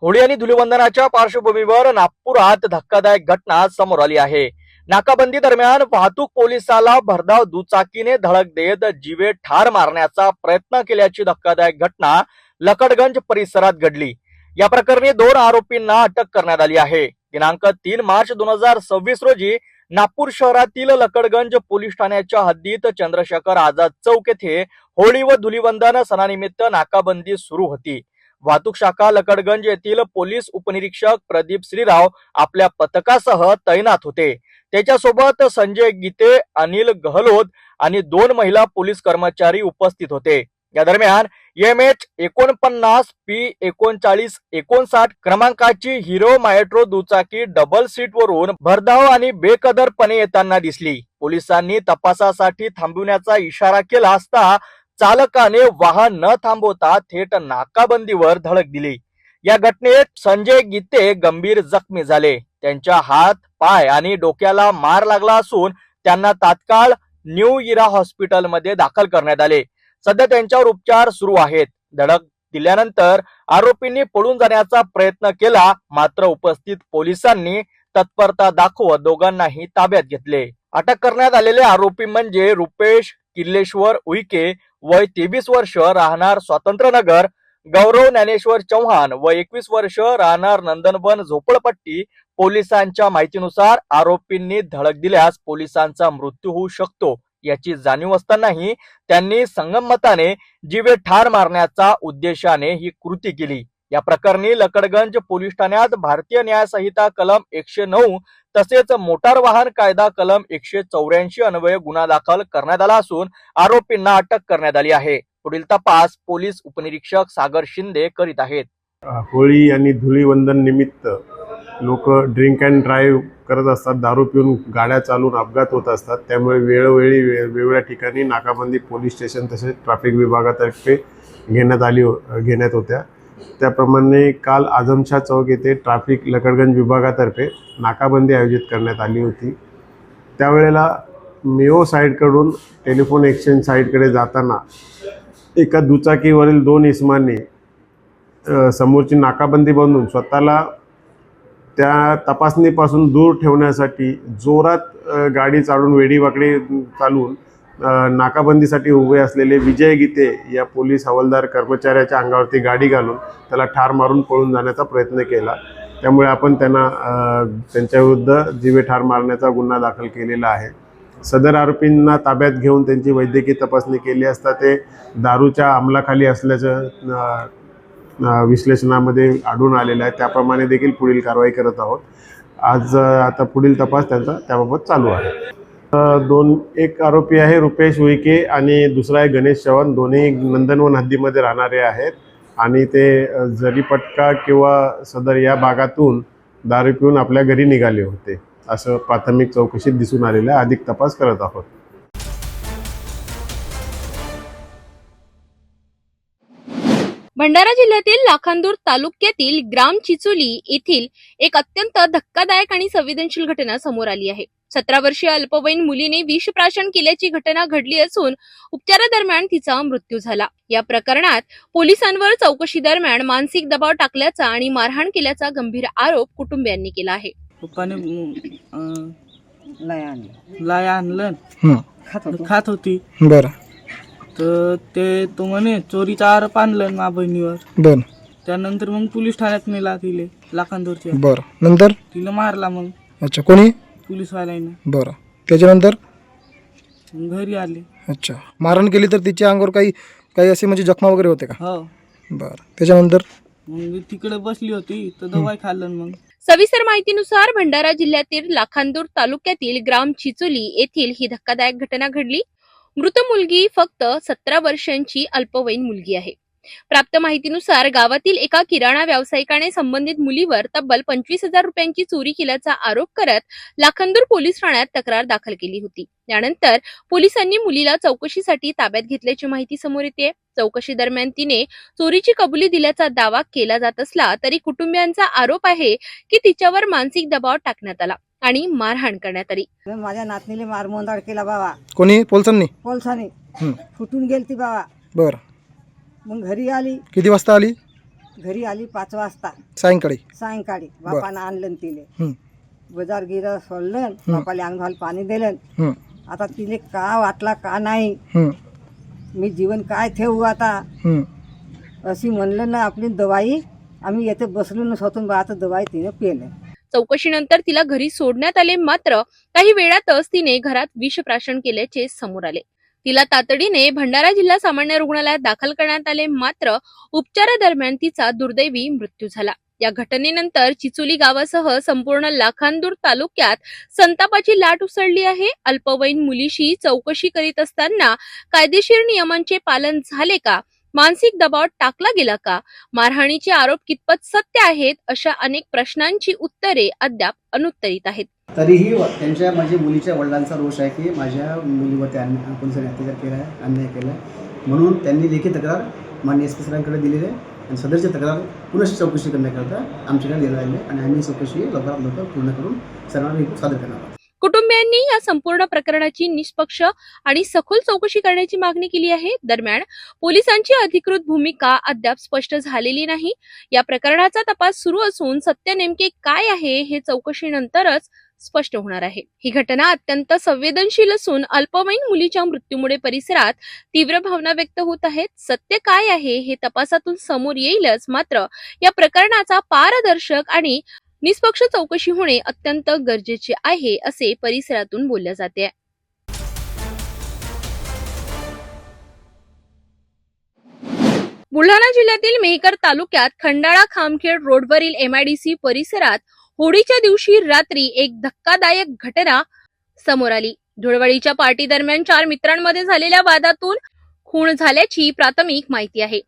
होळी आणि धुलीवंदनाच्या पार्श्वभूमीवर नागपुरात धक्कादायक घटना समोर आली आहे. नाकाबंदी दरम्यान वाहतूक पोलिसाला भरधाव दुचाकीने धडक देत जीवे ठार मारण्याचा प्रयत्न केल्याची धक्कादायक घटना लकडगंज परिसरात घडली. या प्रकरणी 2 आरोपींना अटक करण्यात आली आहे. दिनांक 3 मार्च 2026 रोजी नागपूर शहरातील लकडगंज पोलीस ठाण्याच्या हद्दीत चंद्रशेखर आझाद चौक येथे होळी व धुलीवंदन सणानिमित्त नाकाबंदी सुरू होती. वाहतूक शाखा लकडगंज येथील पोलीस उपनिरीक्षक प्रदीप श्रीराव आपल्या पथकासह तैनात होते. त्याच्यासोबत संजय गीते, अनिल गहलोत आणि 2 महिला पोलीस कर्मचारी उपस्थित होते. या दरम्यान MH 49 P 3959 क्रमांकाची हिरो मायट्रो दुचाकी डबल सीट वरून भरधाव आणि बेकदरपणे येताना दिसली. पोलिसांनी तपासासाठी थांबविण्याचा इशारा केला असता चालकाने वाहन न थांबवता थेट नाकाबंदीवर धडक दिली. या घटनेत संजय गीते गंभीर जखमी झाले. त्यांच्या हात, पाय आणि डोक्याला मार लागला असून त्यांना तात्काळ न्यू इरा हॉस्पिटलमध्ये दाखल करण्यात आले. सध्या त्यांच्यावर उपचार सुरू आहेत. धडक दिल्यानंतर आरोपींनी पळून जाण्याचा प्रयत्न केला, मात्र उपस्थित पोलिसांनी तत्परता दाखवत दोघांनाही ताब्यात घेतले. अटक करण्यात आलेले आरोपी म्हणजे रुपेश किल्लेश्वर उईके, वय 23 वर्ष, राहणार स्वातंत्र्यनगर, गौरव ज्ञानेश्वर चव्हाण, वय 21 वर्ष, राहणार नंदनवन झोपडपट्टी. पोलिसांच्या माहितीनुसार आरोपींनी धडक दिल्यास पोलिसांचा मृत्यू होऊ शकतो याची जाणीव असतानाही त्यांनी संगमताने जीवे ठार मारण्याचा उद्देशाने ही कृती केली. या प्रकरणी लकडगंज पोलीस ठाण्यात भारतीय न्याय संहिता कलम 109 तसेच मोटार वाहन कायदा कलम 184 अन्वये गुन्हा दाखल करण्यात आला असून आरोपींना अटक करण्यात आली आहे. पुढील तपास पोलीस उपनिरीक्षक सागर शिंदे करीत आहेत. होळी आणि धुलीवंदन निमित्त लोक ड्रिंक अँड ड्राईव्ह करत असतात, दारू पिऊन गाड्या चालवून अपघात होत असतात. त्यामुळे वेळोवेळी वेगवेगळ्या ठिकाणी नाकाबंदी पोलीस स्टेशन तसेच ट्रॅफिक विभागातर्फे घेण्यात होत्या. त्याप्रमाणे काल आझमशाह चौक येथे ट्रॅफिक लकडगंज विभागातर्फे नाकाबंदी आयोजित करण्यात आली होती. त्यावेळेला मेओ साईडकडून टेलिफोन एक्सचेंज साईडकडे जाताना एका दुचाकीवरील 2 इसमांनी समोरची नाकाबंदी बांधून स्वतःला त्या तपासणीपासून दूर ठेवण्यासाठी जोरात गाडी चालवून वेडीवाकडी चालवून नाकाबंदीसाठी उभे असलेले विजय गीते या पोलीस हवालदार कर्मचाऱ्याच्या अंगावरती गाडी घालून त्याला ठार मारून पळून जाण्याचा प्रयत्न केला. त्यामुळे आपण त्यांच्याविरुद्ध जीवे ठार मारण्याचा गुन्हा दाखल केलेला आहे. सदर आरोपींना ताब्यात घेऊन त्यांची वैद्यकीय तपासणी केली असता ते दारूच्या अंमलाखाली असल्याचं विश्लेषणामध्ये आढळून आलेलं आहे. त्याप्रमाणे देखील पुढील कारवाई करत आहोत. आज आता पुढील तपास त्यांचा त्याबाबत चालू आहे. एक आरोपी आहे रुपेश उईके आणि दुसरा आहे गणेश चव्हाण. दोन्ही नंदनवन हद्दीमध्ये राहणारे आहेत आणि ते जरीपटका किंवा सदर या भागातून दारू पिऊन आपल्या घरी निघाले होते असं प्राथमिक चौकशीत दिसून आलेलं आहे. अधिक तपास करत आहोत. भंडारा जिल्ह्यातील लाखांदूर तालुक्यातील ग्राम चिचोली येथील एक अत्यंत धक्कादायक आणि संवेदनशील घटना समोर आली आहे. 17 वर्षीय अल्पवयीन मुलीने विषप्राशन केल्याची घटना घडली असून उपचारादरम्यान तिचा मृत्यू झाला. या प्रकरणात पोलिसांवर चौकशी दरम्यान मानसिक दबाव टाकल्याचा आणि मारहाण केल्याचा गंभीर आरोप कुटुंबियांनी केला आहे. पप्पाने लाय आणलं खात होती. बरं. तर ते तो म्हणे चोरीचा आरोप आणलं मा बहिणीवर. बरं. त्यानंतर मग पोलीस ठाण्यात नेला तिले लाखांदूरच्या. बरं. नंतर तिला मारला मग. अच्छा. कोणी? पोलीसवाल्याने. बरं. त्याच्यानंतर घरी आले. अच्छा. मारहाण केली तर तिच्या अंगावर काही असे म्हणजे जखमा वगैरे होते का? हो. बरं. त्याच्यानंतर मग तिकडे बसली होती तर दवाई खाल्लं. मग सविस्तर माहितीनुसार भंडारा जिल्ह्यातील लाखांदूर तालुक्यातील ग्राम चिचोली येथील ही धक्कादायक घटना घडली. मृत मुलगी फक्त 17 वर्षांची अल्पवयीन मुलगी आहे. प्राप्त माहितीनुसार गावातील एका किराणा व्यावसायिकाने संबंधित मुलीवर तब्बल 25,000 रुपयांची चोरी केल्याचा आरोप करत लाखांदूर पोलीस ठाण्यात तक्रार दाखल केली होती. त्यानंतर पोलिसांनी मुलीला चौकशीसाठी ताब्यात घेतल्याची माहिती समोर येते. चौकशी दरम्यान तिने चोरीची कबुली दिल्याचा दावा केला जात असला तरी कुटुंबियांचा आरोप आहे की तिच्यावर मानसिक दबाव टाकण्यात आला आणि मारहाण करण्यात आली. माझ्या नातनीले मारमोंदाड केला बाबा. कोणी? पोलिसांनी? पोलिसांनी फुटून गेलती बाबा. बरं. मग घरी आली. किती वाजता आली? घरी आली 5 वाजता सायंकाळी. बापानं आणलं तिले. बाजार गिरा सोडलं बापाला अंग घाल पाणी दिलं आता तिने का वाटला का नाही मी जीवन काय ठेवू आता अशी म्हणलं ना आपली दवाई आम्ही येथे बसलो न स्वतून बा आता दवाई तिने पेलं. चौकशीनंतर तिला घरी सोडण्यात आले, मात्र काही वेळातच तिने घरात विषप्राशन केल्याचे समोर आले. तिला तातडीने भंडारा जिल्हा सामान्य रुग्णालयात दाखल करण्यात आले, मात्र उपचारादरम्यान तिचा दुर्दैवी मृत्यू झाला. या घटनेनंतर चिचोली गावासह संपूर्ण लाखांदूर तालुक्यात संतापाची लाट उसळली आहे. अल्पवयीन मुलीशी चौकशी करीत असताना कायदेशीर नियमांचे पालन झाले का, मानसिक दबाव टाकला गेला का, मारहाणीचे आरोप कितपत सत्य आहेत, अशा अनेक प्रश्नांची उत्तरे अद्याप अनुत्तरित आहेत. तरीही त्यांच्या माझ्या मुलीच्या वडिलांचा रोष आहे की माझ्या मुलीवरती पोलिसांनी अत्याचार केला आहे, अन्याय केला आहे, म्हणून त्यांनी लेखी तक्रार माननीय SP सरांकडे दिलेली आहे आणि सदरची तक्रार पुनश्च चौकशी करण्याकरता आमच्याकडे देण्यात आली आहे आणि आम्ही चौकशी लवकरात लवकर पूर्ण करून सर्वांना सादर करणार आहोत. कुटुंबियांनी या संपूर्ण प्रकरणाची निष्पक्ष आणि सखोल चौकशी करण्याची मागणी केली आहे. दरम्यान पोलिसांची अधिकृत भूमिका अद्याप स्पष्ट झालेली नाही. या प्रकरणाचा तपास सुरू असून सत्य नेमके काय आहे हे चौकशीनंतरच स्पष्ट होणार आहे. ही घटना अत्यंत संवेदनशील असून अल्पवयीन मुलीच्या मृत्यूमुळे परिसरात तीव्र भावना व्यक्त होत आहेत. सत्य काय आहे हे तपासातून समोर येईलच, मात्र या प्रकरणाचा पारदर्शक आणि निष्पक्ष चौकशी होणे अत्यंत गरजेचे आहे, असे परिसरातून बोलले जाते. बुलढाणा जिल्ह्यातील मेहकर तालुक्यात खंडाळा खामखेड रोडवरील MIDC परिसरात होळीच्या दिवशी रात्री एक धक्कादायक घटना समोर आली. धुळवडीच्या पार्टी दरम्यान 4 मित्रांमध्ये झालेल्या वादातून खून झाल्याची प्राथमिक माहिती आहे.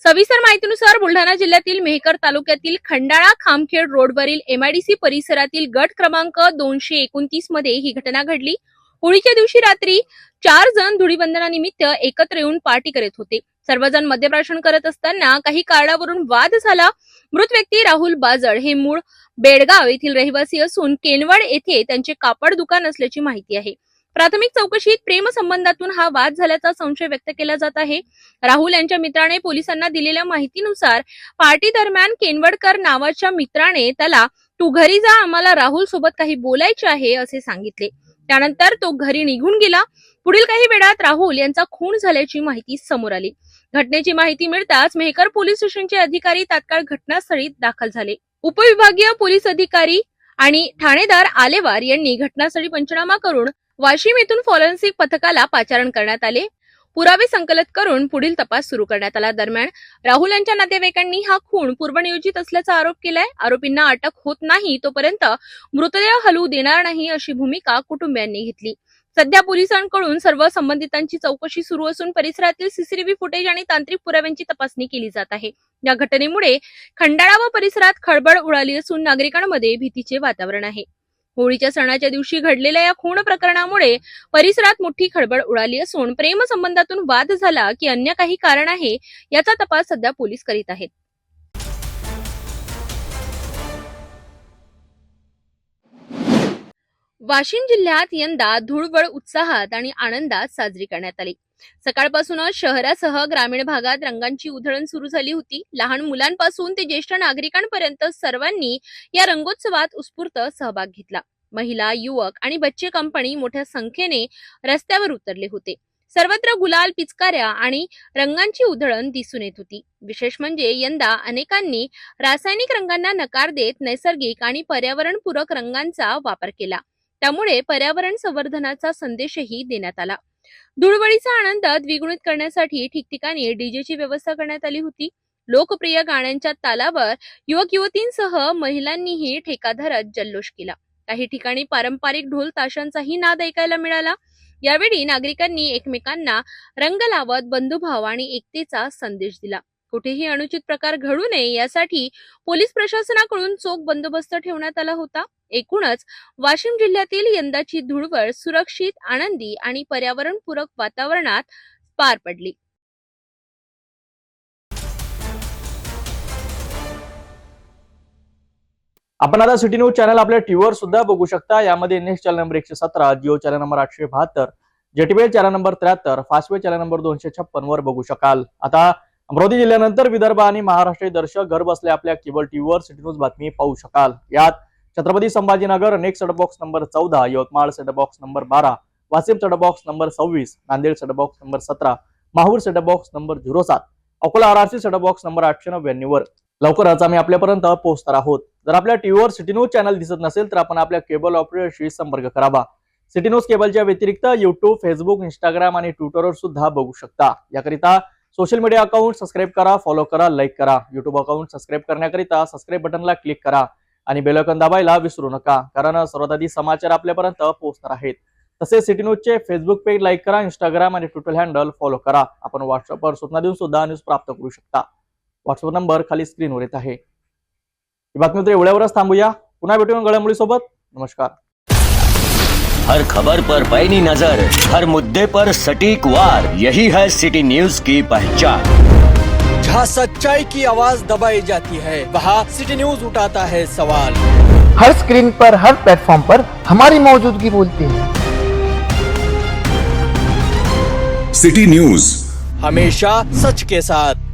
सविस्तर माहितीनुसार बुलढाणा जिल्ह्यातील मेहकर तालुक्यातील खंडाळा खामखेड रोडवरील MIDC परिसरातील गट क्रमांक 229 मध्ये ही घटना घडली. होळीच्या दिवशी रात्री 4 जण धुळीवंदनानिमित्त एकत्र येऊन पार्टी करत होते. सर्वजण मद्यप्राशन करत असताना काही कारणावरून वाद झाला. मृत व्यक्ती राहुल बाजळ हे मूळ बेडगाव येथील रहिवासी असून केनवड येथे त्यांचे कापड दुकान असल्याची माहिती आहे. प्राथमिक चौकशीत प्रेम संबंधातून हा वाद झाल्याचा संशय व्यक्त केला जात आहे. राहुल यांच्या मित्राने पोलिसांना दिलेल्या माहितीनुसार पार्टी दरम्यान केनवडकर नावाच्या मित्राने त्याला तू घरी जा, आम्हाला राहुल सोबत काही बोलायचे आहे असे सांगितले. त्यानंतर तो घरी निघून गेला. पुढील काही वेळात राहुल यांचा खून झाल्याची माहिती समोर आली. घटनेची माहिती मिळताच मेहकर पोलीस स्टेशनचे अधिकारी तात्काळ घटनास्थळी दाखल झाले. उपविभागीय पोलीस अधिकारी आणि ठाणेदार आलेवार यांनी घटनास्थळी पंचनामा करून वाशिम येथून फॉरेन्सिक पथकाला पाचारण करण्यात आले. पुरावे संकलित करून पुढील तपास सुरू करण्यात आला. दरम्यान राहुल यांच्या नातेवाईकांनी हा खून पूर्वनियोजित असल्याचा आरोप केलाय. आरोपींना अटक होत नाही तोपर्यंत मृतदेह हलवू देणार नाही अशी भूमिका कुटुंबियांनी घेतली. सध्या पोलिसांकडून सर्व संबंधितांची चौकशी सुरू असून परिसरातील CCTV फुटेज आणि तांत्रिक पुराव्यांची तपासणी केली जात आहे. या घटनेमुळे खंडाळा व परिसरात खळबळ उडाली असून नागरिकांमध्ये भीतीचे वातावरण आहे. होळीच्या सणाच्या दिवशी घडलेल्या या खून प्रकरणामुळे परिसरात मोठी खळबळ उडाली असून प्रेम संबंधातून वाद झाला की अन्य काही कारण आहे याचा तपास सध्या पोलीस करीत आहेत. वाशिम जिल्ह्यात यंदा धुळवड उत्साहात आणि आनंदात साजरी करण्यात आली. सकाळपासूनच शहरासह ग्रामीण भागात रंगांची उधळण सुरू झाली होती. लहान मुलांपासून ते ज्येष्ठ नागरिकांपर्यंत सर्वांनी या रंगोत्सवात उत्स्फूर्त सहभाग घेतला. महिला, युवक आणि बच्चे कंपनी मोठ्या संख्येने रस्त्यावर उतरले होते. सर्वत्र गुलाल, पिचकाऱ्या आणि रंगांची उधळण दिसून येत होती. विशेष म्हणजे यंदा अनेकांनी रासायनिक रंगांना नकार देत नैसर्गिक आणि पर्यावरणपूरक रंगांचा वापर केला. त्यामुळे पर्यावरण संवर्धनाचा संदेशही देण्यात आला. धुळवडीचा आनंद द्विगुणित करण्यासाठी ठिकठिकाणी डीजेची व्यवस्था करण्यात आली होती. लोकप्रिय गाण्यांच्या तालावर युवक युवतींसह महिलांनीही ठेका धरत जल्लोष केला. काही ठिकाणी पारंपरिक ढोल ताशांचाही नाद ऐकायला मिळाला. यावेळी नागरिकांनी एकमेकांना रंग लावत बंधुभाव आणि एकतेचा संदेश दिला. कुठेही अनुचित प्रकार घडू नये यासाठी पोलीस प्रशासनाकडून चोख बंदोबस्त ठेवण्यात आला होता. एकूणच वाशिम जिल्ह्यातील यंदाची धुळवड सुरक्षित, आनंदी आणि पर्यावरणपूरक वातावरणात पार पडली. आपण आता सिटी न्यूज चॅनल आपल्या टीव्हीवर सुद्धा बघू शकता. यामध्ये NS channel number 117, Jio channel number 872, JTBL channel number 73, Fastway channel number 256 वर बघू शकाल. आता अमरावती जिल्ह्यानंतर विदर्भ आणि महाराष्ट्र दर्शक घर बसल्या आपल्या केबल टीव्हीवर सिटी न्यूज बातमी पाहू शकाल. यात Chhatrapati Sambhajinagar next set box number 14, Yavatmal set box number 12, Washim set box number 26, Nanded set box number 17, Mahur set box number 07, Akola RRC set box number 899 वर लवकरच आम्ही आपल्यापर्यंत पोहोचणार आहोत. जर आपल्या टीव्हीवर सिटी न्यूज चॅनल दिसत नसेल तर आपण आपल्या केबल ऑपरेटरशी संपर्क करावा. सिटी न्यूज केबलच्या व्यतिरिक्त युट्यूब, फेसबुक, इंस्टाग्राम आणि ट्विटरवर सुद्धा बघू शकता. याकरिता सोशल मीडिया अकाउंट सबस्क्राईब करा, फॉलो करा, लाईक करा. युट्यूब अकाउंट सबस्क्राईब करण्याकरिता सबस्क्राईब बटनला क्लिक करा आणि बेल आयकॉन दाबायला विसरू नका, कारण सर्वात आधी समाचार आपल्यापर्यंत पोहोचणार आहेत. तसेच सिटी न्यूजचे फेसबुक पेज लाईक करा, इंस्टाग्राम आणि ट्विटर हँडल फॉलो करा. आपण व्हॉट्सअपवर सूचना देऊन सुद्धा न्यूज प्राप्त करू शकता. व्हॉट्सअप नंबर खाली स्क्रीनवर येत आहे. ही बातमी तर एवढ्यावरच थांबूया. पुन्हा भेटूया घडामोडी सोबत. नमस्कार. हर खबर पर पैनी नजर, हर मुद्दे पर सटीक वार, यही है सिटी न्यूज की पहचान. जहाँ सच्चाई की आवाज दबाई जाती है वहाँ सिटी न्यूज उठाता है सवाल. हर स्क्रीन पर, हर प्लेटफॉर्म पर हमारी मौजूदगी बोलती है. सिटी न्यूज हमेशा सच के साथ.